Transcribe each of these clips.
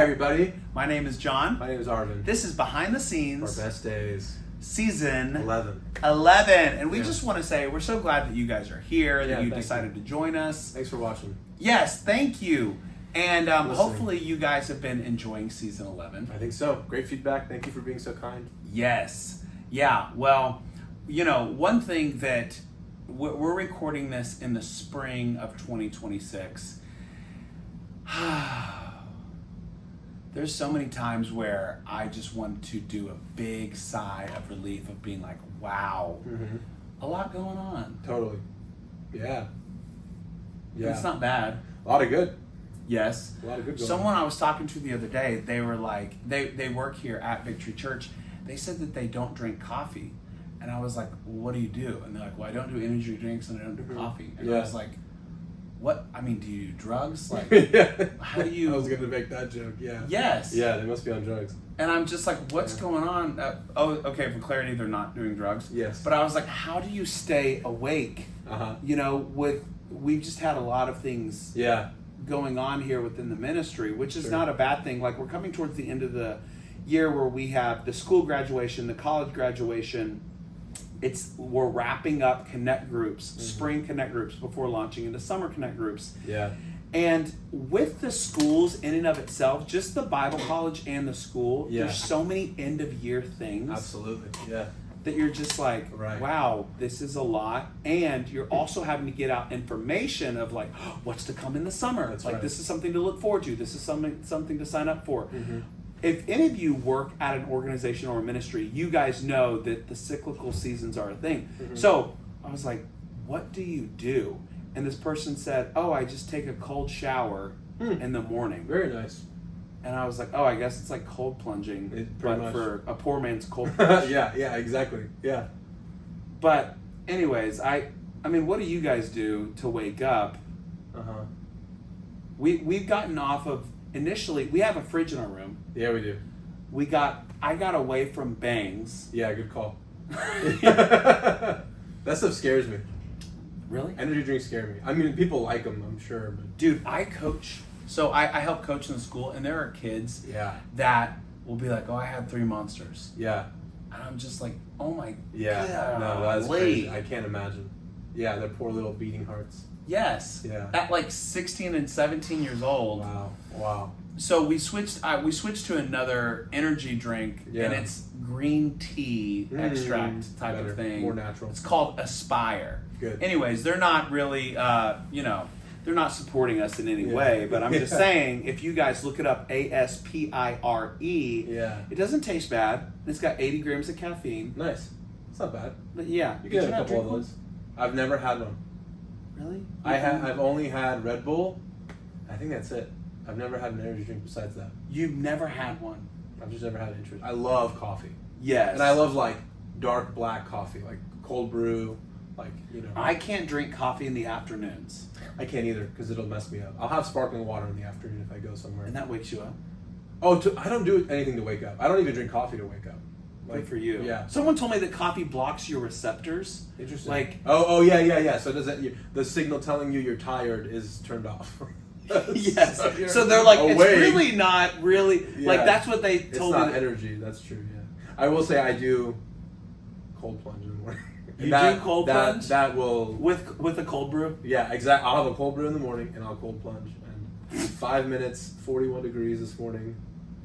Hi, everybody. My name is John. My name is Arvin. This is Behind the Scenes. Our best days. Season 11. And we just want to say we're so glad that you guys are here, that you decided to join us. Thanks for watching. Yes, thank you. And hopefully you guys have been enjoying Season 11. I think so. Great feedback. Thank you for being so kind. Yes. Yeah, well, you know, one thing that we're recording this in the spring of 2026. There's so many times where I just want to do a big sigh of relief of being like, wow, a lot going on. Totally. Yeah. It's not bad. A lot of good. Yes. A lot of good going Someone I was talking to the other day, they were like, they work here at Victory Church. They said that they don't drink coffee. And I was like, well, what do you do? And they're like, well, I don't do energy drinks and I don't do coffee. And I was like, what? I mean, do you do drugs? Like, how do you... I was going to make that joke, yeah. Yes. Yeah, they must be on drugs. And I'm just like, what's going on? Okay, for clarity, they're not doing drugs. Yes. But I was like, how do you stay awake? You know, we've just had a lot of things going on here within the ministry, which is not a bad thing. Like, we're coming towards the end of the year where we have the school graduation, the college graduation. We're wrapping up connect groups, spring connect groups before launching into summer connect groups. Yeah. And with the schools in and of itself, just the Bible college and the school, there's so many end of year things. Absolutely. Yeah. That you're just like, wow, this is a lot. And you're also having to get out information of like, what's to come in the summer. It's like, this is something to look forward to. This is something to sign up for. If any of you work at an organization or a ministry, you guys know that the cyclical seasons are a thing. So I was like, what do you do? And this person said, oh, I just take a cold shower in the morning. Very nice. And I was like, oh, I guess it's like cold plunging, but for a poor man's cold plunge. Yeah, exactly. Yeah. But anyways, I mean, what do you guys do to wake up? We've gotten off of, initially, we have a fridge in our room. Yeah, we do. I got away from bangs. Yeah, good call. That stuff scares me. Really? Energy drinks scare me. I mean, people like them, I'm sure. But... Dude, I coach. So I help coach in the school, and there are kids that will be like, oh, I had 3 Monsters. Yeah. And I'm just like, oh my God. No, that's crazy. I can't imagine. Yeah, their poor little beating hearts. Yes. Yeah. At like 16 and 17 years old. Wow. So we switched to another energy drink, and it's green tea extract type of thing. More natural. It's called Aspire. Good. Anyways, they're not really, they're not supporting us in any way, but I'm just saying, if you guys look it up, Aspire, it doesn't taste bad. It's got 80 grams of caffeine. Nice. It's not bad. But yeah. You get a couple of those. I've never had one. Really? I've only had Red Bull. I think that's it. I've never had an energy drink besides that. You've never had one? I've just never had interest. I love coffee. Yes. And I love like dark black coffee, like cold brew, like, you know. I can't drink coffee in the afternoons. I can't either because it'll mess me up. I'll have sparkling water in the afternoon if I go somewhere. And that wakes you up? Oh, I don't do anything to wake up. I don't even drink coffee to wake up. Good for you. Yeah. Someone told me that coffee blocks your receptors. Interesting. Like, yeah. So does that the signal telling you you're tired is turned off? Yes. So they're like, awake. It's really not really like that's what they told me. It's not energy. That's true. Yeah. I will say I do cold plunge in the morning. You do cold plunge? That will with a cold brew. Yeah, exactly. I'll have a cold brew in the morning and I'll cold plunge. And 5 minutes, 41 degrees this morning.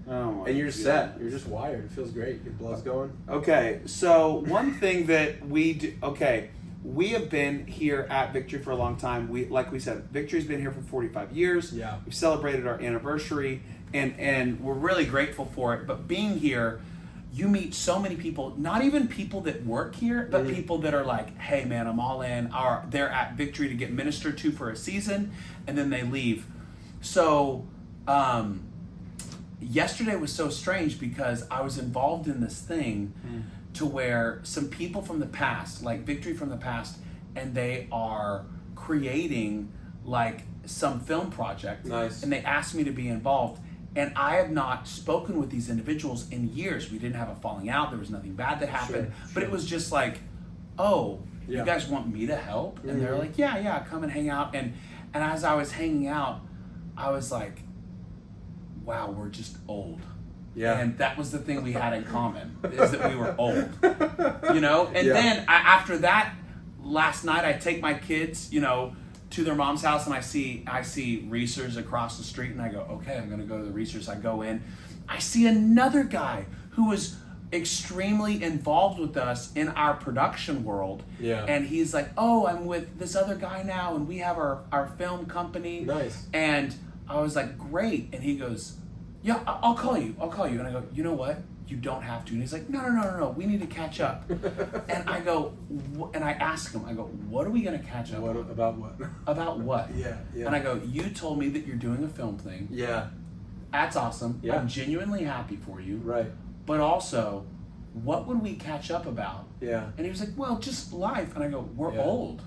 Oh my and you're God. Set. You're just wired. It feels great. Your blood's going. Okay, so one thing that we do. Okay, we have been here at Victory for a long time. Like we said, Victory's been here for 45 years. Yeah. We've celebrated our anniversary, and we're really grateful for it. But being here, you meet so many people, not even people that work here, but people that are like, hey man, I'm all in. They're at Victory to get ministered to for a season, and then they leave. So yesterday was so strange because I was involved in this thing to where some people from the past, like Victory from the past, and they are creating like some film project. Nice. And they asked me to be involved. And I have not spoken with these individuals in years. We didn't have a falling out. There was nothing bad that happened. But it was just like, oh, you guys want me to help? And they're like, yeah, come and hang out. And as I was hanging out, I was like, wow, we're just old. Yeah. And that was the thing we had in common, is that we were old. You know? And then after that, last night I take my kids, you know, to their mom's house, and I see Reese's across the street, and I go, okay, I'm going to go to the Reese's. I go in. I see another guy who was extremely involved with us in our production world. Yeah. And he's like, oh, I'm with this other guy now, and we have our film company. Nice. And I was like, great. And he goes, yeah, I'll call you. And I go, you know what? You don't have to. And he's like, no. We need to catch up. And I go, and I ask him, I go, what are we going to catch up on? About what? About what? Yeah. And I go, you told me that you're doing a film thing. Yeah. That's awesome. Yeah. I'm genuinely happy for you. Right. But also, what would we catch up about? Yeah. And he was like, well, just life. And I go, we're old.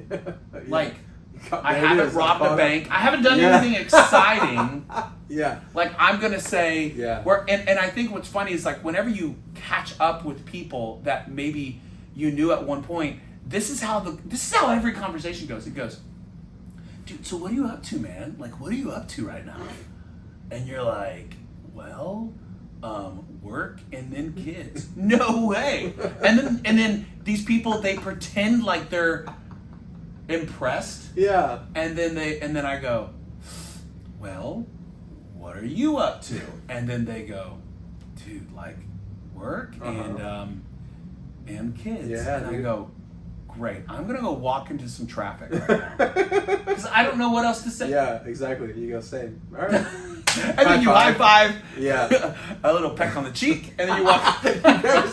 Yeah. Like, There I it haven't is. robbed a bank. I haven't done anything exciting. Yeah. Like, I'm going to say, Yeah. and I think what's funny is, like, whenever you catch up with people that maybe you knew at one point, this is how every conversation goes. It goes, dude, so what are you up to, man? Like, what are you up to right now? And you're like, well, work and then kids. No way. And then these people, they pretend like they're impressed. Yeah. And then I go, well, what are you up to? And then they go, dude, like work and kids. Yeah, and I dude. go, great. I'm gonna go walk into some traffic right now because I don't know what else to say. Yeah, exactly. You go, same. All right. And then you high five. Yeah. A little peck on the cheek, and then you walk. His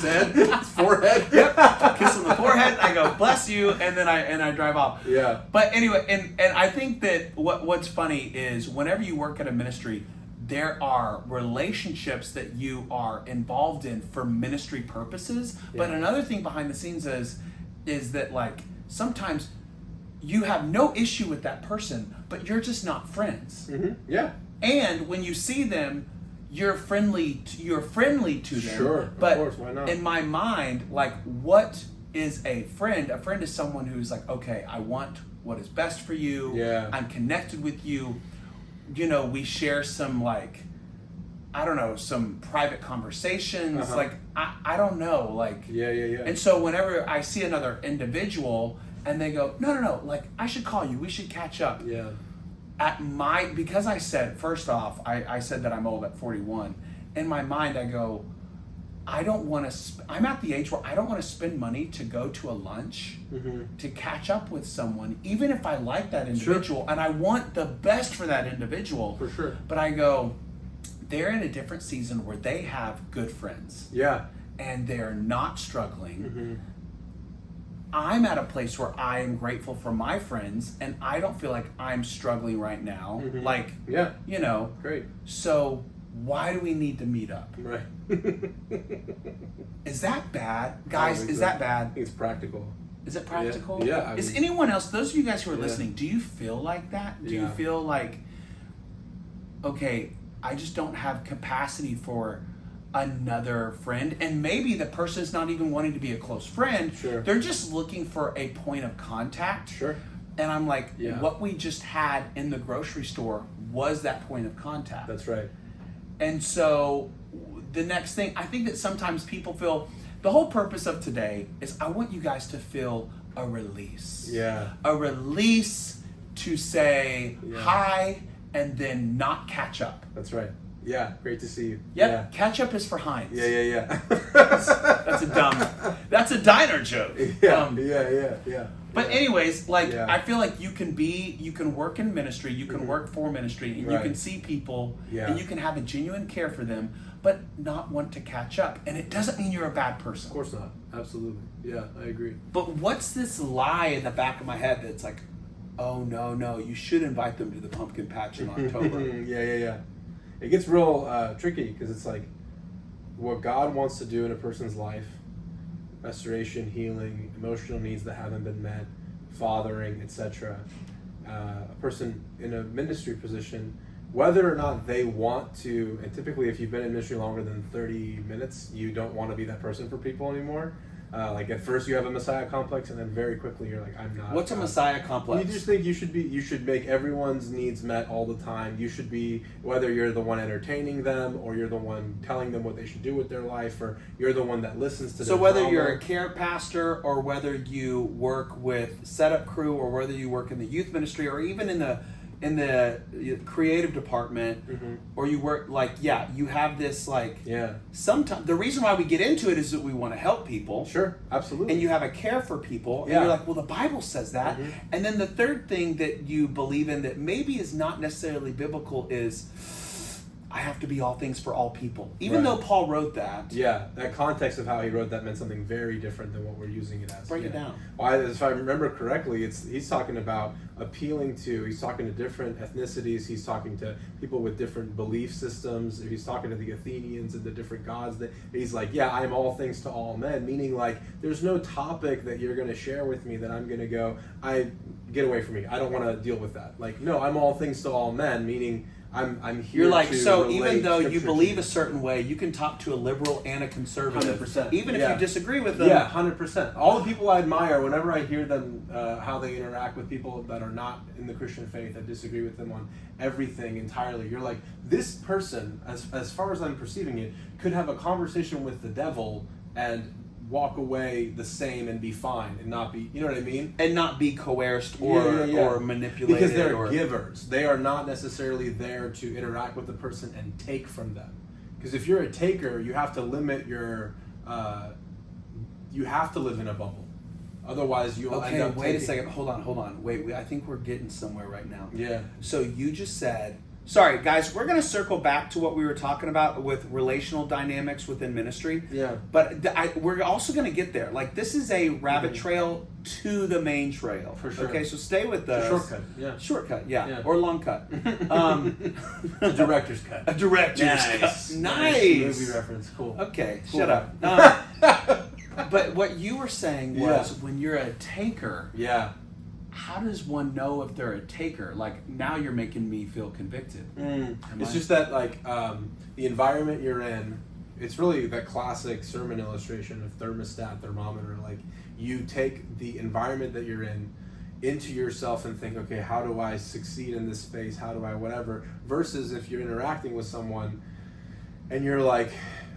head, his forehead. Yep. Kiss on the forehead. I go, bless you, and then I drive off. Yeah. But anyway, and I think that what's funny is whenever you work at a ministry, there are relationships that you are involved in for ministry purposes. Yeah. But another thing behind the scenes is that, like, sometimes you have no issue with that person, but you're just not friends. Mm-hmm. Yeah. And when you see them, you're friendly to them. Sure, but of course, why not? In my mind, like, what is a friend? A friend is someone who's like, okay, I want what is best for you. Yeah. I'm connected with you. You know, we share some, like, I don't know, some private conversations. Uh-huh. Like, I don't know, like. Yeah. And so whenever I see another individual and they go, no, like, I should call you. We should catch up. Yeah. Because I said, first off, I said that I'm old at 41. In my mind, I go, I don't want to, I'm at the age where I don't want to spend money to go to a lunch to catch up with someone, even if I like that individual. Sure. And I want the best for that individual. For sure. But I go, they're in a different season where they have good friends. Yeah. And they're not struggling. Mm-hmm. I'm at a place where I am grateful for my friends, and I don't feel like I'm struggling right now. Mm-hmm. Like, yeah, you know. Great. So why do we need to meet up? Right. Is that bad? Guys, is that bad? I think it's practical. Is it practical? Yeah. I Is mean, anyone else, those of you guys who are listening, do you feel like that? Do you feel like, okay, I just don't have capacity for another friend, and maybe the person is not even wanting to be a close friend. Sure. They're just looking for a point of contact. Sure. And I'm like, what we just had in the grocery store was that point of contact. That's right. And so the next thing, I think that sometimes people feel, the whole purpose of today is I want you guys to feel a release. Yeah. A release to say hi and then not catch up. That's right. Yeah, great to see you. Yep. Yeah. Catch up is for Heinz. Yeah. That's a diner joke. Yeah. But anyways, like, I feel like you can work in ministry, you can work for ministry, and you can see people, and you can have a genuine care for them, but not want to catch up. And it doesn't mean you're a bad person. Of course not. Absolutely. Yeah, I agree. But what's this lie in the back of my head that's like, oh, no, you should invite them to the pumpkin patch in October. Yeah. It gets real tricky because it's like what God wants to do in a person's life, restoration, healing, emotional needs that haven't been met, fathering, etc. A person in a ministry position, whether or not they want to, and typically if you've been in ministry longer than 30 minutes, you don't want to be that person for people anymore. Like at first you have a Messiah complex, and then very quickly you're like, I'm not. What's a Messiah complex? You just think you should make everyone's needs met all the time. You should be, whether you're the one entertaining them, or you're the one telling them what they should do with their life, or you're the one that listens to them. So whether you're a care pastor, or whether you work with setup crew, or whether you work in the youth ministry, or even in the creative department, or you work you have this sometimes the reason why we get into it is that we want to help people. Sure, absolutely. And you have a care for people, and you're like, well, the Bible says that. And then the third thing that you believe in that maybe is not necessarily biblical is I have to be all things for all people. Even though Paul wrote that. Yeah, that context of how he wrote that meant something very different than what we're using it as. Break it down. Well, if I remember correctly, he's talking about he's talking to different ethnicities, he's talking to people with different belief systems, he's talking to the Athenians and the different gods. That he's like, yeah, I'm all things to all men, meaning like there's no topic that you're going to share with me that I'm going to go, get away from me, I don't want to deal with that. Like, no, I'm all things to all men, meaning I'm here. You're like, to so even though you Scripture believe a certain way, you can talk to a liberal and a conservative. 100%. Even if you disagree with them. Yeah, 100%. All the people I admire, whenever I hear them, how they interact with people that are not in the Christian faith, I disagree with them on everything entirely. You're like, this person, as far as I'm perceiving it, could have a conversation with the devil and walk away the same and be fine and not be, you know what I mean? And not be coerced or manipulated. Because they're givers. They are not necessarily there to interact with the person and take from them. Because if you're a taker, you have to limit your, you have to live in a bubble. Otherwise you'll end up wait a second. Hold on. Wait, I think we're getting somewhere right now. Yeah. So you just said, sorry guys, we're going to circle back to what we were talking about with relational dynamics within ministry. Yeah. But we're also going to get there. Like, this is a rabbit trail to the main trail. For sure. Okay, so stay with us. Shortcut. Yeah. Shortcut, yeah. Or long cut. A director's cut. A director's cut. Nice. Movie reference. Cool. Okay, cool. Shut up. But what you were saying was when you're a taker. Yeah. How does one know if they're a taker? Like, now you're making me feel convicted. It's just that, like, the environment you're in, it's really that classic sermon illustration of thermostat, thermometer. Like, you take the environment that you're in into yourself and think, okay, how do I succeed in this space? How do I whatever? Versus if you're interacting with someone and you're like,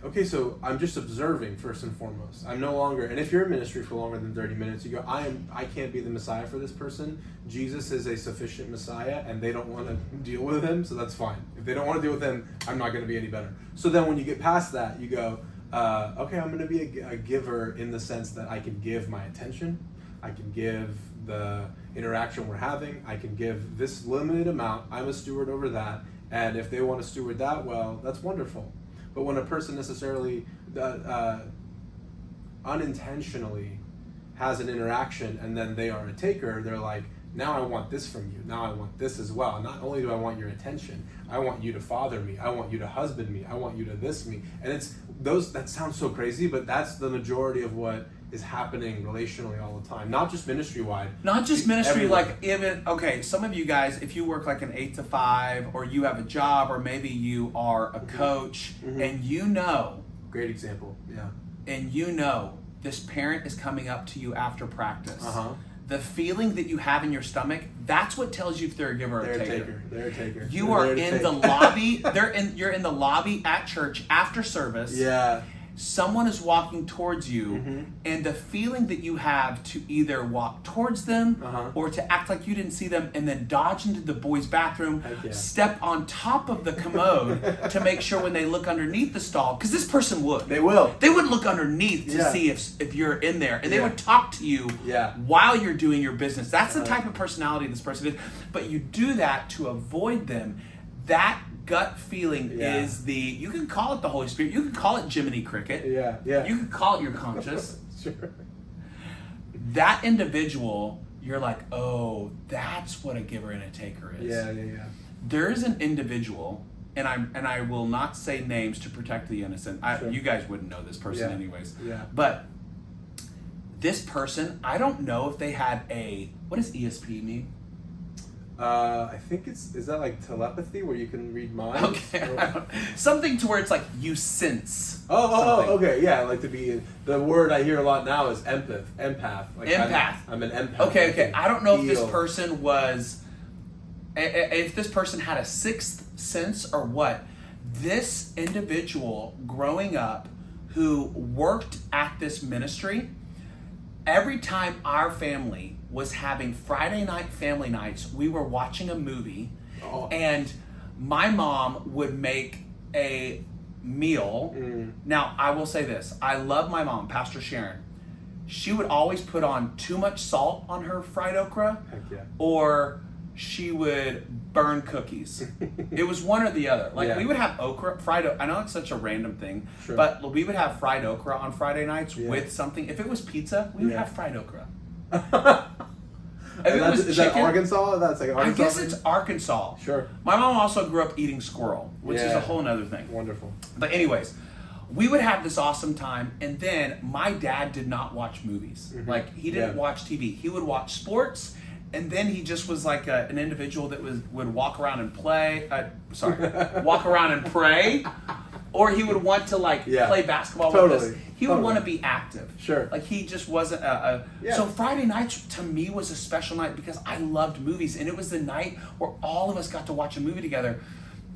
okay, so I'm just observing first and foremost. I'm no longer, and if you're in ministry for longer than 30 minutes, you go, I can't be the Messiah for this person. Jesus is a sufficient Messiah, and they don't want to deal with him, so that's fine. If they don't want to deal with him, I'm not going to be any better. So then when you get past that, you go, okay, I'm going to be a giver in the sense that I can give my attention, I can give the interaction we're having, I can give this limited amount, I'm a steward over that, and if they want to steward that, well, that's wonderful. But when a person necessarily unintentionally has an interaction and then they are a taker, they're like, now I want this from you. Now I want this as well. Not only do I want your attention, I want you to father me. I want you to husband me. I want you to this me. And it's those, that sounds so crazy, but that's the majority of what is happening relationally all the time. Not just ministry-wide. Not just ministry, everywhere. like even, okay, some of you guys, if you work like an 8 to 5, or you have a job, or maybe you are a coach, and you know. Great example, yeah. And you know this parent is coming up to you after practice. The feeling that you have in your stomach, that's what tells you if they're a giver or a taker. They're a taker. You are in the lobby, you're in the lobby at church after service. Yeah. Someone is walking towards you, and the feeling that you have to either walk towards them or to act like you didn't see them and then dodge into the boys' bathroom, step on top of the commode to make sure when they look underneath the stall, because this person would. They will. They would look underneath to see if you're in there, and they would talk to you while you're doing your business. That's the type of personality this person is. But you do that to avoid them. That gut feeling is the, you can call it the Holy Spirit, you can call it Jiminy Cricket, you can call it your conscious. Sure. That individual, you're like, oh, that's what a giver and a taker is. Yeah. There's an individual, and I will not say names to protect the innocent. You guys wouldn't know this person anyways. Yeah. But this person, I don't know if they had what does ESP mean? I think is that like telepathy where you can read minds? Okay. Something to where it's like you sense. Oh, okay, yeah, like to be. The word I hear a lot now is empath. Like Empath. I'm an empath. Okay. I don't know if this person was, if this person had a sixth sense or what. This individual growing up who worked at this ministry, every time our family was having Friday night family nights, we were watching a movie, and my mom would make a meal. Now, I will say this. I love my mom, Pastor Sharon. She would always put on too much salt on her fried okra, or she would burn cookies. It was one or the other. Like we would have fried okra. I know it's such a random thing, but we would have fried okra on Friday nights with something. If it was pizza, we would have fried okra. Is that Arkansas? That's like Arkansas. I guess it's Arkansas. Sure. My mom also grew up eating squirrel, which is a whole nother thing. Wonderful. But anyways, we would have this awesome time, and then my dad did not watch movies. Like he didn't watch TV. He would watch sports. And then he just was like an individual that would walk around and walk around and pray, or he would want to play basketball with us. He would want to be active. Sure. Like he just wasn't So Friday nights to me was a special night because I loved movies, and it was the night where all of us got to watch a movie together.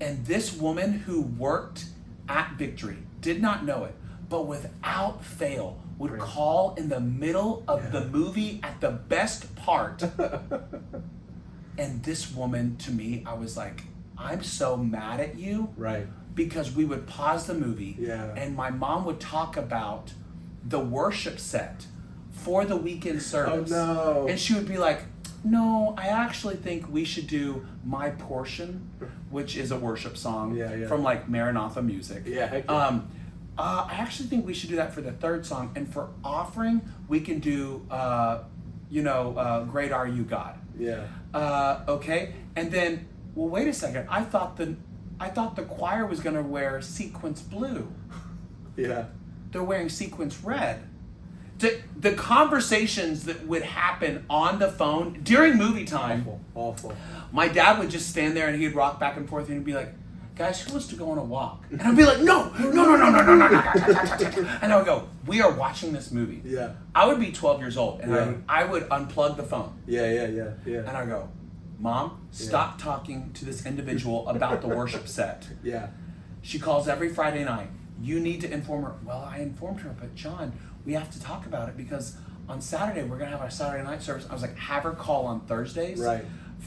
And this woman who worked at Victory did not know it, but without fail would call in the middle of the movie at the best part. And this woman, to me, I was like, I'm so mad at you. Right. Because we would pause the movie and my mom would talk about the worship set for the weekend service. Oh, no. And she would be like, no, I actually think we should do My Portion, which is a worship song from like Maranatha Music. I actually think we should do that for the third song, and for offering, we can do, Great Are You, God. Okay, and then, well, wait a second. I thought the choir was going to wear sequins blue. Yeah, they're wearing sequins red. The conversations that would happen on the phone during movie time. Awful. My dad would just stand there and he'd rock back and forth and he'd be like, guys, who wants to go on a walk? And I'd be like, no. And I would go, we are watching this movie. Yeah. I would be 12 years old, and I would unplug the phone. Yeah. And I'd go, Mom, stop talking to this individual about the worship set. Yeah. She calls every Friday night. You need to inform her. Well, I informed her, but John, we have to talk about it because on Saturday, we're going to have our Saturday night service. I was like, have her call on Thursdays. Right.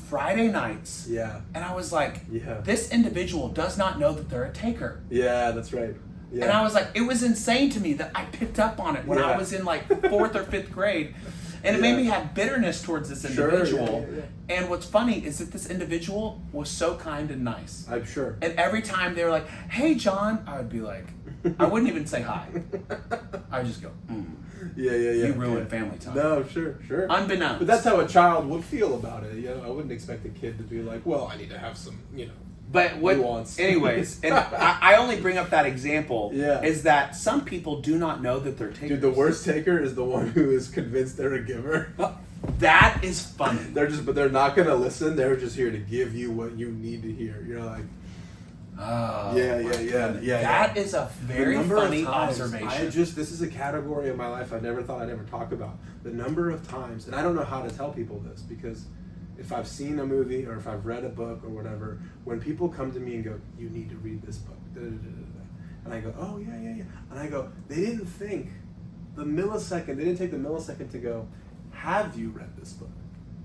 Friday nights. Yeah. And I was like, this individual does not know that they're a taker. Yeah, that's right. Yeah. And I was like, it was insane to me that I picked up on it when I was in like 4th or 5th grade. And it made me have bitterness towards this individual. And what's funny is that this individual was so kind and nice. I'm sure. And every time they were like, hey, John, I would be like, I wouldn't even say hi. I would just go, Yeah. You ruined family time. No, sure. Unbeknownst. But that's how a child would feel about it. You know, I wouldn't expect a kid to be like, well, I need to have some, But what, nuance. anyways, and I only bring up that example is that some people do not know that they're takers. Dude, the worst taker is the one who is convinced they're a giver. That is funny. But they're not going to listen. They're just here to give you what you need to hear. You're like, yeah. That is a very funny observation. This is a category of my life I never thought I'd ever talk about. The number of times, and I don't know how to tell people this because if I've seen a movie or if I've read a book or whatever, when people come to me and go, you need to read this book, and I go, oh, yeah. And I go, they didn't take the millisecond to go, have you read this book?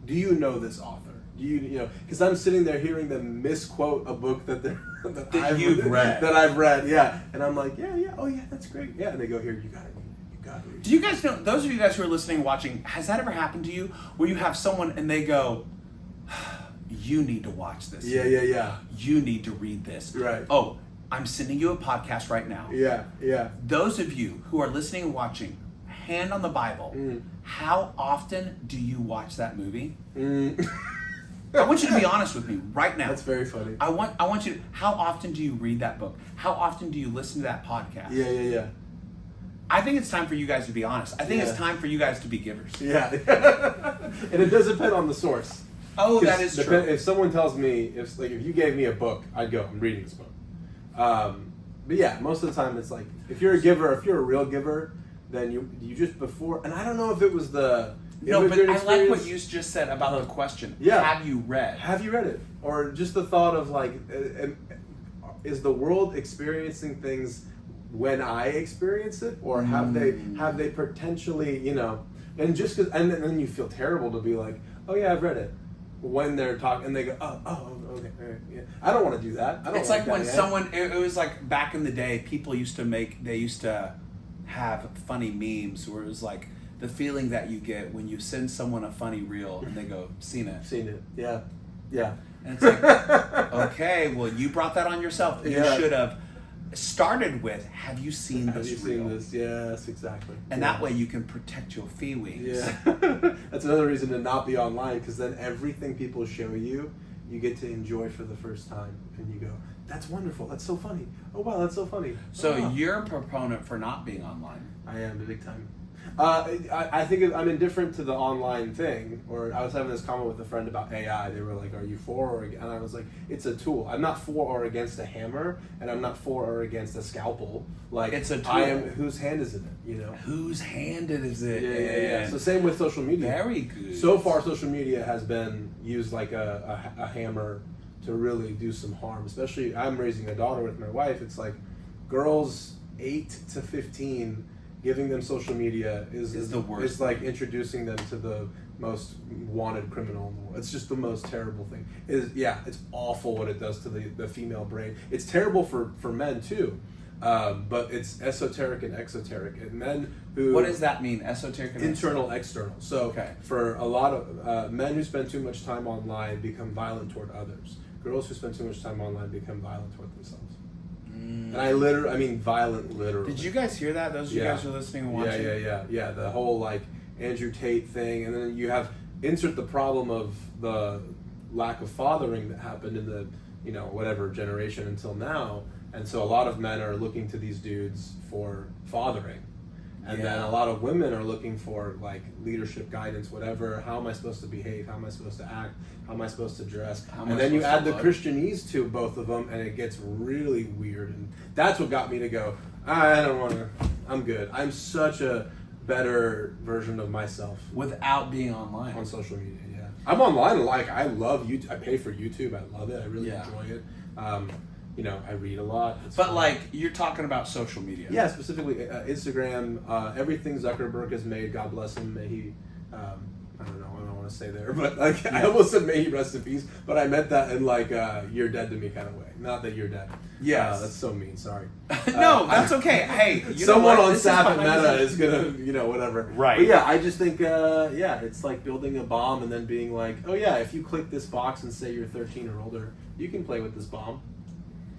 Do you know this author? Because I'm sitting there hearing them misquote a book that I've read, and I'm like, oh yeah, that's great, and they go, here, you got it. Do you guys know, those of you guys who are listening, watching, has that ever happened to you where you have someone and they go, you need to watch this. Yeah. You need to read this. Right. Oh, I'm sending you a podcast right now. Yeah. Those of you who are listening and watching, hand on the Bible, how often do you watch that movie? I want you to be honest with me right now. That's very funny. I want you to, how often do you read that book? How often do you listen to that podcast? Yeah. I think it's time for you guys to be honest. I think it's time for you guys to be givers. Yeah. And it does depend on the source. Oh, that is true. If someone tells me, if you gave me a book, I'd go, I'm reading this book. But yeah, most of the time it's like, if you're a giver, if you're a real giver, then you just before, and I don't know if it was the no, but I like what you just said about the question. Yeah. Have you read? Have you read it? Or just the thought of like, is the world experiencing things when I experience it, or have they potentially, and just because, and then you feel terrible to be like, oh yeah, I've read it, when they're talking and they go, oh okay, all right, yeah. I don't want to do that. It's like when someone, it was like back in the day, people used to have funny memes where it was like the feeling that you get when you send someone a funny reel and they go, seen it, yeah. And it's like, okay, well, you brought that on yourself. You should have started with, have you seen this? Have you seen this? Yes, exactly. And that way you can protect your feelings. Yeah. That's another reason to not be online, because then everything people show you, you get to enjoy for the first time. And you go, that's wonderful. That's so funny. Oh, wow, that's so funny. So you're a proponent for not being online. I am, big time. I think I'm indifferent to the online thing. Or I was having this comment with a friend about AI. They were like, are you for or against? And I was like, it's a tool. I'm not for or against a hammer, and I'm not for or against a scalpel. Like, it's a tool. Whose hand is it in, Whose hand is it? Yeah. So same with social media. Very good. So far, social media has been used like a hammer to really do some harm. Especially, I'm raising a daughter with my wife. It's like girls 8 to 15, giving them social media is the worst. It's like introducing them to the most wanted criminal in the world. It's just the most terrible thing. It's awful what it does to the female brain. It's terrible for men too, but it's esoteric and exoteric. And men who... What does that mean, esoteric and internal, external. So for a lot of men who spend too much time online become violent toward others. Girls who spend too much time online become violent toward themselves. And I mean violent, literally. Did you guys hear that? Those of you guys who are listening and watching? Yeah. The whole like Andrew Tate thing, and then you have insert the problem of the lack of fathering that happened in the whatever generation until now, and so a lot of men are looking to these dudes for fathering, and then a lot of women are looking for like leadership guidance, whatever. How am I supposed to behave? How am I supposed to act? How am I supposed to dress? And then you add the Christianese to both of them, and it gets really weird. And that's what got me to go, I don't want to. I'm good. I'm such a better version of myself without being online on social media. Yeah, I'm online. Like, I love YouTube. I pay for YouTube. I love it. I really enjoy it. I read a lot. It's but fun. like, you're talking about social media. Yeah, specifically Instagram. Everything Zuckerberg has made, God bless him. May he, I don't know, I don't want to say there, but like, I almost said may he rest in peace, but I meant that in like, you're dead to me kind of way. Not that you're dead. Yes. That's so mean, sorry. No, that's okay. Hey, someone on staff at Meta is gonna, whatever. Right. But yeah, I just think, it's like building a bomb and then being like, oh yeah, if you click this box and say you're 13 or older, you can play with this bomb.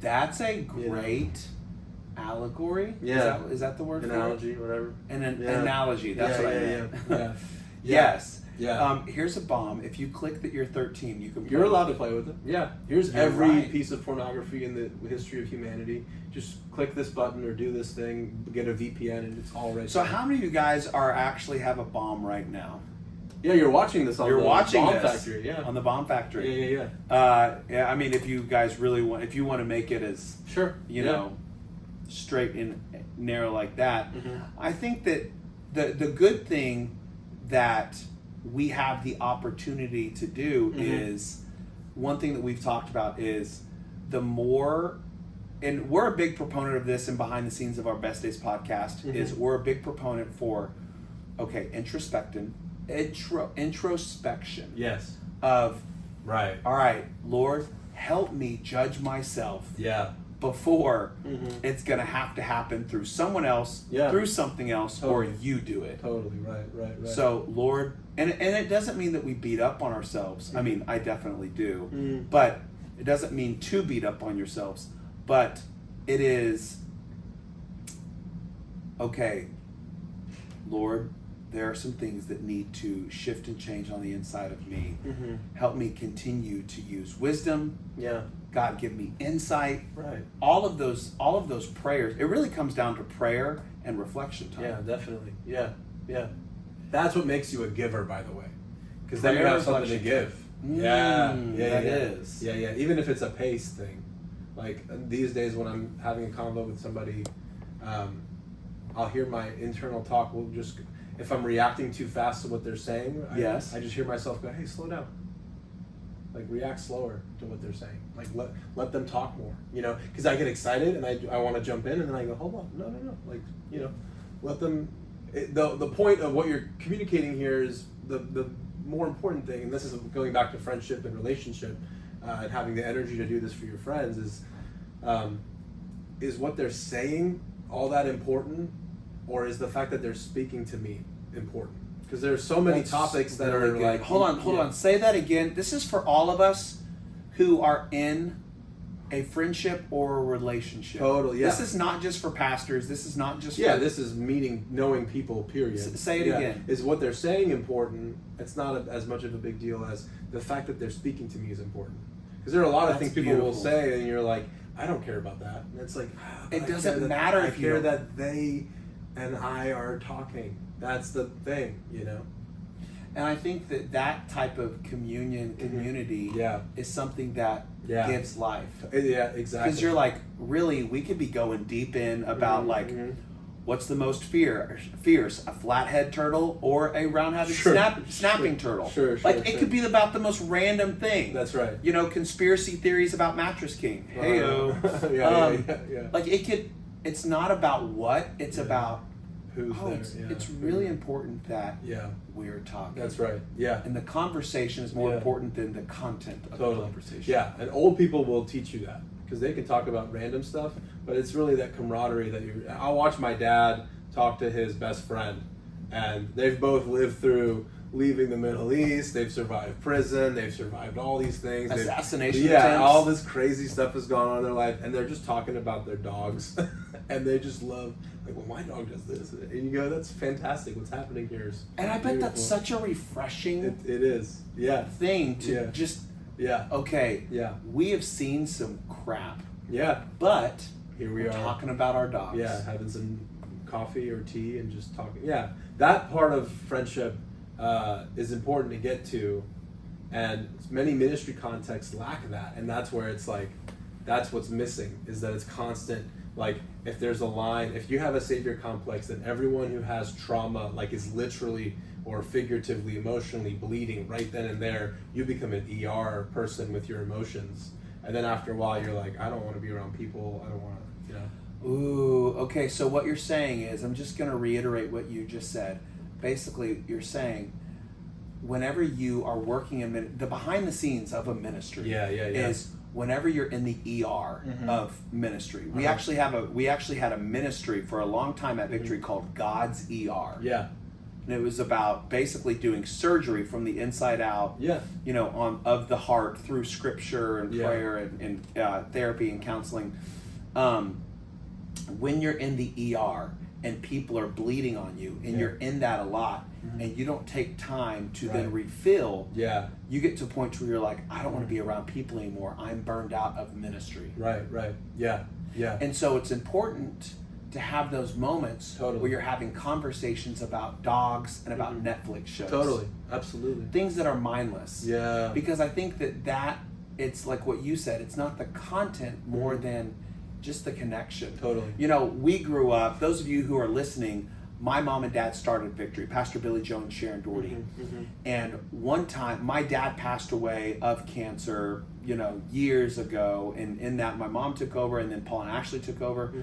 That's a great allegory. Yeah. Is that the word? Analogy, for it? whatever. An analogy. That's what I meant. Yeah. Yes. Yeah. Here's a bomb. If you click that you're 13, you can. You're allowed to play with it. Yeah. Here's every piece of pornography in the history of humanity. Just click this button or do this thing, get a VPN, and it's all right. So how many of you guys actually have a bomb right now? Yeah, you're watching this on the Bomb Factory. Yeah. On the Bomb Factory. Yeah. I mean, if you guys really want, if you want to make it as straight and narrow like that, I think that the good thing that we have the opportunity to do is, one thing that we've talked about is the more, and we're a big proponent of this, and behind the scenes of our Best Days podcast is we're a big proponent for introspection. Yes. Of right. All right, Lord, help me judge myself. Yeah. Before it's gonna have to happen through someone else, through something else, or you do it. Totally right. So Lord, and it doesn't mean that we beat up on ourselves. I mean, I definitely do, but it doesn't mean to beat up on yourselves. But it is okay, Lord. There are some things that need to shift and change on the inside of me. Help me continue to use wisdom. Yeah. God, give me insight. Right. All of those prayers. It really comes down to prayer and reflection time. Yeah, definitely. Yeah. That's what makes you a giver, by the way, because then you have something to give. That is. Yeah. Even if it's a pace thing, like these days when I'm having a convo with somebody, I'll hear my internal talk. Will just, if I'm reacting too fast to what they're saying, I just hear myself go, "Hey, slow down. Like react slower to what they're saying. Like let them talk more. You know, because I get excited and I want to jump in, and then I go, hold on, no. Like, you know, let them. The point of what you're communicating here is the more important thing, and this is going back to friendship and relationship, and having the energy to do this for your friends is what they're saying all that important, or is the fact that they're speaking to me important? Because there's so many topics that are good. Like, hold on, say that again. This is for all of us who are in a friendship or a relationship. Totally, yeah. This is not just for pastors. This is not just for... this is knowing people, period. Say it again. Is what they're saying important? It's not as much of a big deal as the fact that they're speaking to me is important. Because there are a lot of things people will say, and you're like, I don't care about that. And it's like, it doesn't matter. I care that they and I are talking. That's the thing, you know? And I think that type of community is something that gives life. Yeah, exactly. Because you're like, really, we could be going deep in about what's the most fierce, a flathead turtle or a round-headed snapping turtle? Sure. It could be about the most random thing. That's right. You know, conspiracy theories about Mattress King. Hey-o. Yeah. Like, it's not about what, it's about who's there. It's really important that we're talking. That's right. Yeah. And the conversation is more important than the content of the conversation. Yeah, and old people will teach you that because they can talk about random stuff, but it's really that camaraderie that I'll watch my dad talk to his best friend, and they've both lived through leaving the Middle East, they've survived prison, they've survived all these things. Assassination attempts. All this crazy stuff has gone on in their life, and they're just talking about their dogs, and they just love, like, well, my dog does this, and you go, that's fantastic, what's happening here is and I bet that's such a refreshing it is, thing to just, okay, we have seen some crap, but here we are talking about our dogs. Yeah, having some coffee or tea and just talking. Yeah, that part of friendship is important to get to, and many ministry contexts lack that, and that's where it's like, that's what's missing, is that it's constant. Like, if there's a line, if you have a savior complex, then everyone who has trauma, like, is literally or figuratively, emotionally bleeding right then and there, you become an ER person with your emotions, and then after a while you're like, I don't want to be around people, I don't want to, you know. Ooh, okay, so what you're saying is, I'm just going to reiterate what you just said. Basically, you're saying, whenever you are working in the behind the scenes of a ministry is whenever you're in the ER of ministry. We actually had a ministry for a long time at Victory called God's ER. Yeah. And it was about basically doing surgery from the inside out. Yeah. You know, of the heart through scripture and prayer and therapy and counseling. When you're in the ER and people are bleeding on you, and you're in that a lot, and you don't take time to then refill, you get to a point where you're like, I don't want to be around people anymore. I'm burned out of ministry. Right. Yeah. And so it's important to have those moments where you're having conversations about dogs and about Netflix shows. Totally. Absolutely. Things that are mindless. Yeah. Because I think that it's like what you said, it's not the content more than just the connection. Totally. You know, we grew up, those of you who are listening, my mom and dad started Victory, Pastor Billy Joe and Sharon Doherty. And one time, my dad passed away of cancer, you know, years ago. And in that, my mom took over, and then Paul and Ashley took over.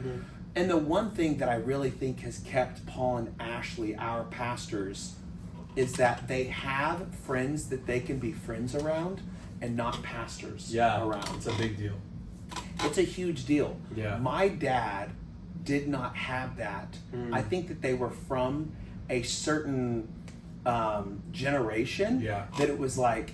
And the one thing that I really think has kept Paul and Ashley, our pastors, is that they have friends that they can be friends around and not pastors around. It's a big deal. It's a huge deal. Yeah. My dad did not have that. I think that they were from a certain generation that it was like,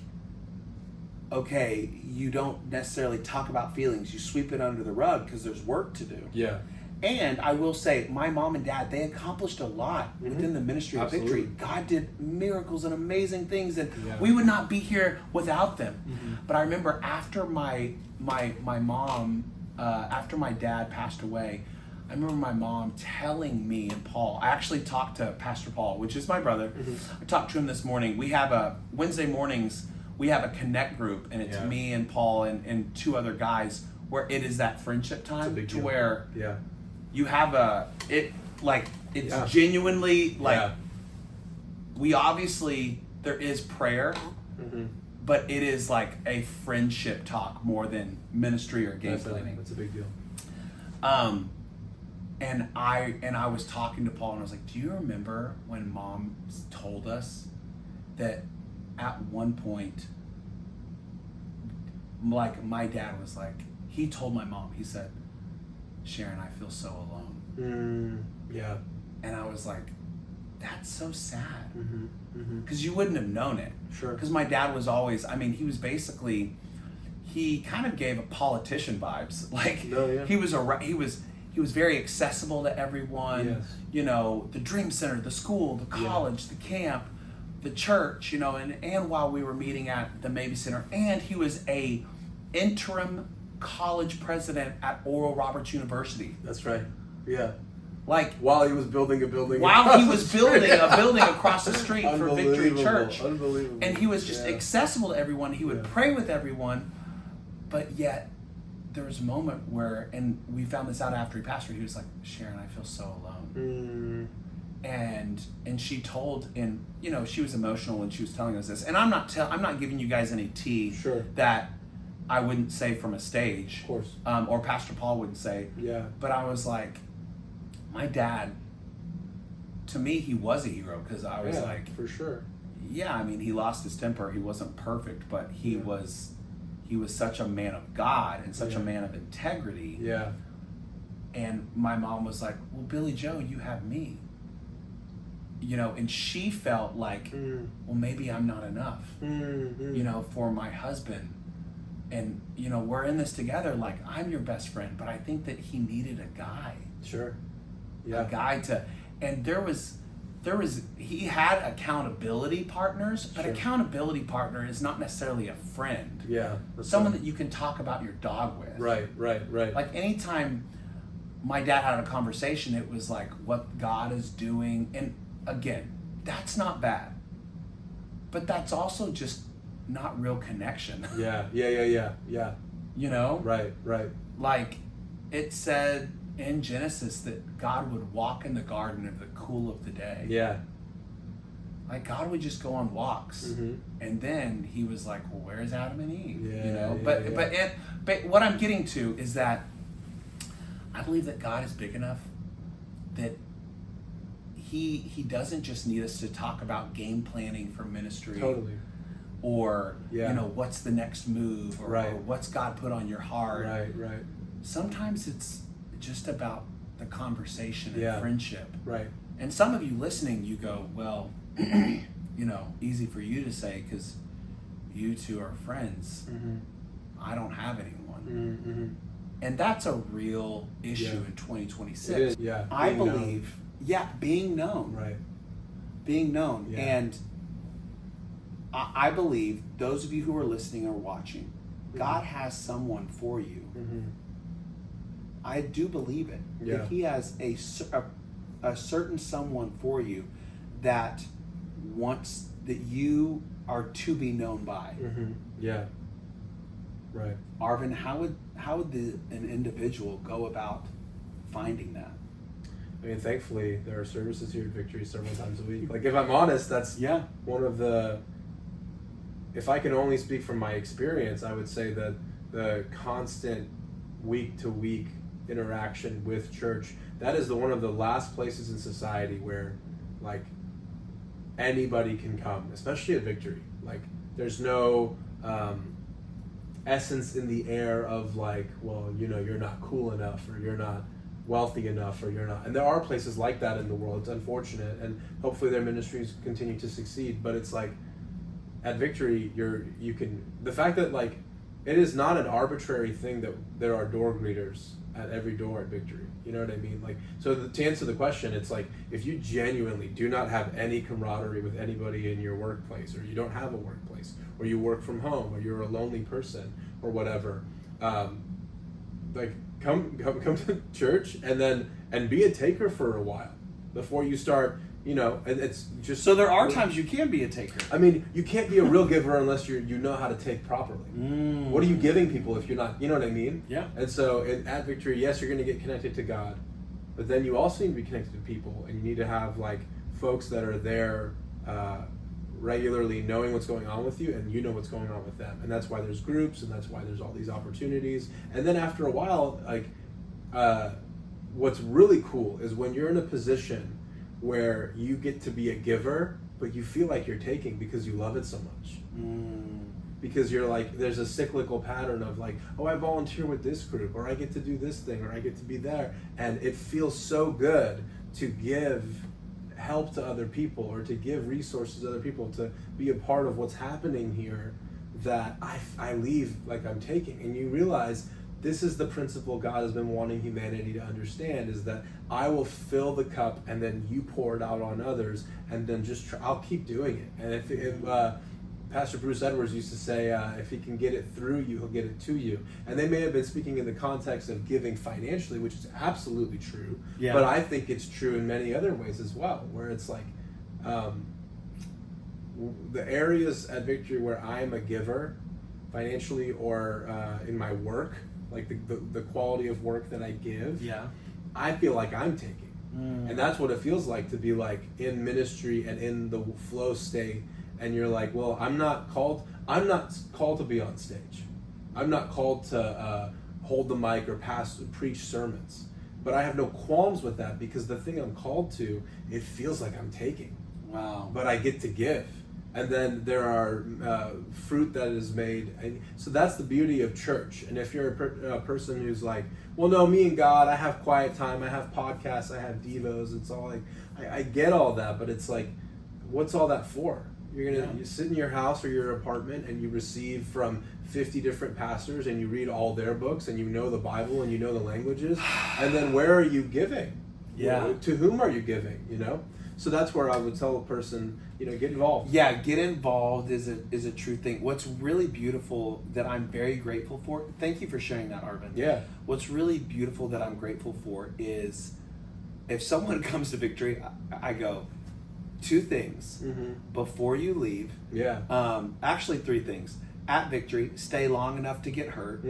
okay, you don't necessarily talk about feelings. You sweep it under the rug because there's work to do. Yeah. And I will say, my mom and dad, they accomplished a lot within the ministry of Victory. God did miracles and amazing things, and we would not be here without them. But I remember after my mom, after my dad passed away, I remember my mom telling me and Paul, I actually talked to Pastor Paul, which is my brother. I talked to him this morning. We have Wednesday mornings, we have a connect group, and it's me and Paul and two other guys, where it is that friendship time to where you have it's genuinely like we obviously there is prayer, but it is like a friendship talk more than ministry or game planning. That's a big deal. And I was talking to Paul, and I was like, do you remember when Mom told us that at one point, like my dad was like, he told my mom, he said, Sharon, I feel so alone. Yeah. And I was like, that's so sad. Because you wouldn't have known it. Sure. Because my dad was always, I mean, he was basically, he kind of gave a politician vibes. Like he was very accessible to everyone. Yes. You know, the Dream Center, the school, the college, the camp, the church, you know, and while we were meeting at the Mabee Center, and he was a interim college president at Oral Roberts University. That's right. Yeah. Like while he was building a building. While he was building a building across the street for Victory Church. Unbelievable. And he was just accessible to everyone. He would pray with everyone, but yet there was a moment where, and we found this out after he passed, where he was like, Sharon, I feel so alone. And she told, and you know, she was emotional when she was telling us this. And I'm not giving you guys any tea that I wouldn't say from a stage, of course, or Pastor Paul wouldn't say. Yeah. But I was like, my dad, to me, he was a hero, because I was like, for sure. Yeah, I mean, he lost his temper. He wasn't perfect, but he was such a man of God and such a man of integrity. Yeah. And my mom was like, well, Billy Joe, you have me. You know, and she felt like, well, maybe I'm not enough, you know, for my husband. And, you know, we're in this together. Like, I'm your best friend, but I think that he needed a guy. Sure. Yeah. A guy to, and he had accountability partners, but accountability partner is not necessarily a friend. Yeah. Someone that you can talk about your dog with. Right. Like anytime my dad had a conversation, it was like what God is doing. And again, that's not bad, but that's also just not real connection. Yeah. You know? Right. Like it said in Genesis that God would walk in the garden of the cool of the day. Yeah. Like God would just go on walks, and then he was like, "Well, where's Adam and Eve?" Yeah, you know. yeah, But what I'm getting to is that I believe that God is big enough that he doesn't just need us to talk about game planning for ministry. Totally. Or you know, what's the next move, or what's God put on your heart. Right. Sometimes it's just about the conversation and friendship. Right. And some of you listening, you go, well, you know, easy for you to say because you two are friends. I don't have anyone. And that's a real issue in 2026. It is, yeah. I believe, being known. Right. Being known. Yeah. And I believe those of you who are listening or watching, God has someone for you. I do believe it. Yeah. That he has a certain someone for you that wants, that you are to be known by. Yeah. Right. Arvin, how would an individual go about finding that? I mean, thankfully, there are services here at Victory several times a week. Like, if I'm honest, that's one of the, if I can only speak from my experience, I would say that the constant week-to-week interaction with church, that is one of the last places in society where, like, anybody can come, especially at Victory. Like, there's no essence in the air of, like, well, you know, you're not cool enough, or you're not wealthy enough, or you're not. And there are places like that in the world. It's unfortunate, and hopefully their ministries continue to succeed. But it's like, at Victory, you can, the fact that, like, it is not an arbitrary thing that there are door greeters at every door at Victory. You know what I mean? Like, so to answer the question, it's like, if you genuinely do not have any camaraderie with anybody in your workplace, or you don't have a workplace, or you work from home, or you're a lonely person, or whatever, like, come to church and be a taker for a while before you start you know, it's just... So there are times you can be a taker. I mean, you can't be a real giver unless you know how to take properly. What are you giving people if you're not, you know what I mean? Yeah. And so at Victory, yes, you're going to get connected to God, but then you also need to be connected to people, and you need to have like folks that are there regularly knowing what's going on with you, and you know what's going on with them. And that's why there's groups, and that's why there's all these opportunities. And then after a while, like what's really cool is when you're in a position where you get to be a giver, but you feel like you're taking because you love it so much. Because you're like, there's a cyclical pattern of like, oh, I volunteer with this group, or I get to do this thing, or I get to be there. And it feels so good to give help to other people, or to give resources to other people, to be a part of what's happening here, that I leave like I'm taking. And you realize this is the principle God has been wanting humanity to understand, is that I will fill the cup and then you pour it out on others, and then just I'll keep doing it. And if Pastor Bruce Edwards used to say, if he can get it through you, he'll get it to you. And they may have been speaking in the context of giving financially, which is absolutely true. Yeah. But I think it's true in many other ways as well, where it's like the areas at Victory where I'm a giver financially, or in my work, like the quality of work that I give, I feel like I'm taking. And that's what it feels like to be like in ministry and in the flow state. And you're like, well, I'm not called to be on stage. I'm not called to hold the mic or preach sermons. But I have no qualms with that, because the thing I'm called to, it feels like I'm taking. Wow. But I get to give. And then there are fruit that is made. And so that's the beauty of church. And if you're a person who's like, well, no, me and God, I have quiet time, I have podcasts, I have devos, it's all like, I get all that, but it's like, what's all that for? You sit in your house or your apartment, and you receive from 50 different pastors, and you read all their books, and you know the Bible, and you know the languages, and then where are you giving? Yeah. To whom are you giving? You know. So that's where I would tell a person, you know, get involved. Yeah, get involved is a true thing. What's really beautiful that I'm very grateful for. Thank you for sharing that, Arvin. Yeah. What's really beautiful that I'm grateful for is, if someone comes to Victory, I go, 2 things before you leave. Yeah. Actually 3 things. At Victory, stay long enough to get hurt.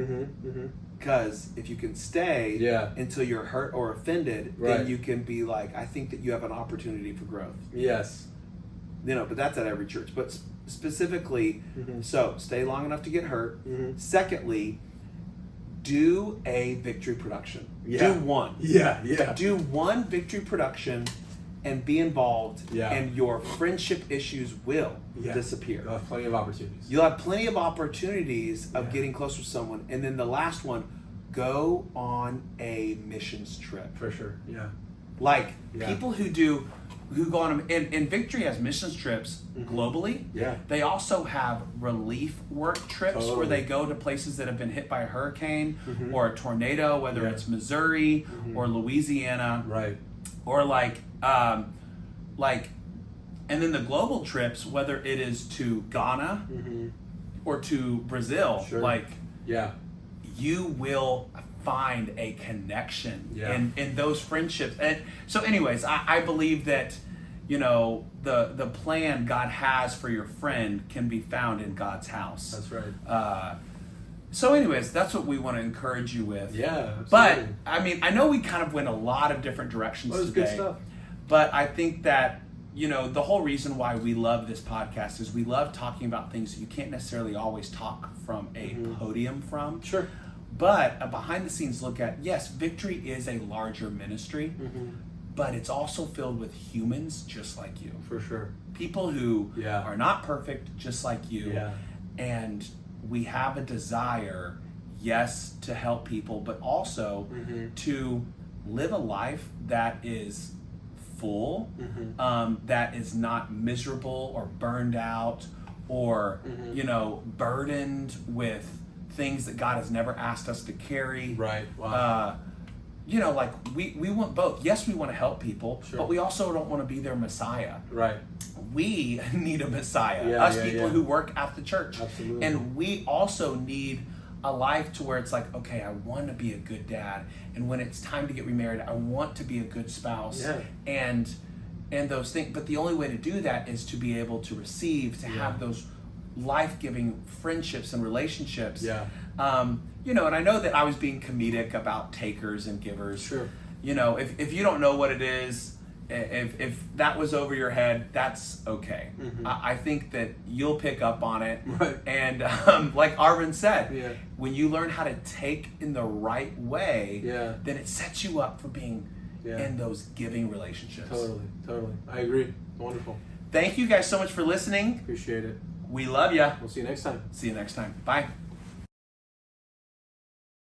Because if you can stay until you're hurt or offended, then you can be like, I think that you have an opportunity for growth. Yes. You know, but that's at every church. But specifically, so stay long enough to get hurt. Secondly, do a Victory production. Yeah. Do one. Yeah. Do one Victory production and be involved, and your friendship issues will disappear. You'll have plenty of opportunities. You'll have plenty of opportunities of getting closer to someone. And then the last one, go on a missions trip. For sure, yeah. Like, people who go on, and Victory has missions trips globally. Yeah. They also have relief work trips where they go to places that have been hit by a hurricane or a tornado, whether it's Missouri or Louisiana. Right. Or and then the global trips, whether it is to Ghana or to Brazil, you will find a connection in those friendships. And so anyways, I believe that, you know, the plan God has for your friend can be found in God's house. That's right. So anyways, that's what we want to encourage you with. Yeah, absolutely. But, I mean, I know we kind of went a lot of different directions today. Good stuff. But I think that, you know, the whole reason why we love this podcast is we love talking about things that you can't necessarily always talk from a podium from. Sure. But a behind-the-scenes look at, yes, Victory is a larger ministry, but it's also filled with humans just like you. For sure. People who are not perfect, just like you. Yeah. And we have a desire, yes, to help people, but also to live a life that is full, that is not miserable or burned out or, you know, burdened with things that God has never asked us to carry. Right. Wow. You know, like we want both. Yes, we want to help people, but we also don't want to be their Messiah. Right. We need a Messiah. People who work at the church. Absolutely. And we also need a life to where it's like, okay, I want to be a good dad, and when it's time to get remarried, I want to be a good spouse. Yeah. And and those things. But the only way to do that is to be able to receive, to have those life-giving friendships and relationships. Yeah. You know, and I know that I was being comedic about takers and givers. Sure. You know, if you don't know what it is, if that was over your head, that's okay. Mm-hmm. I think that you'll pick up on it. Right. And like Arvin said, Yeah. when you learn how to take in the right way, Yeah. then it sets you up for being in those giving relationships. Totally. I agree. Wonderful. Thank you guys so much for listening. Appreciate it. We love you. We'll see you next time. See you next time. Bye.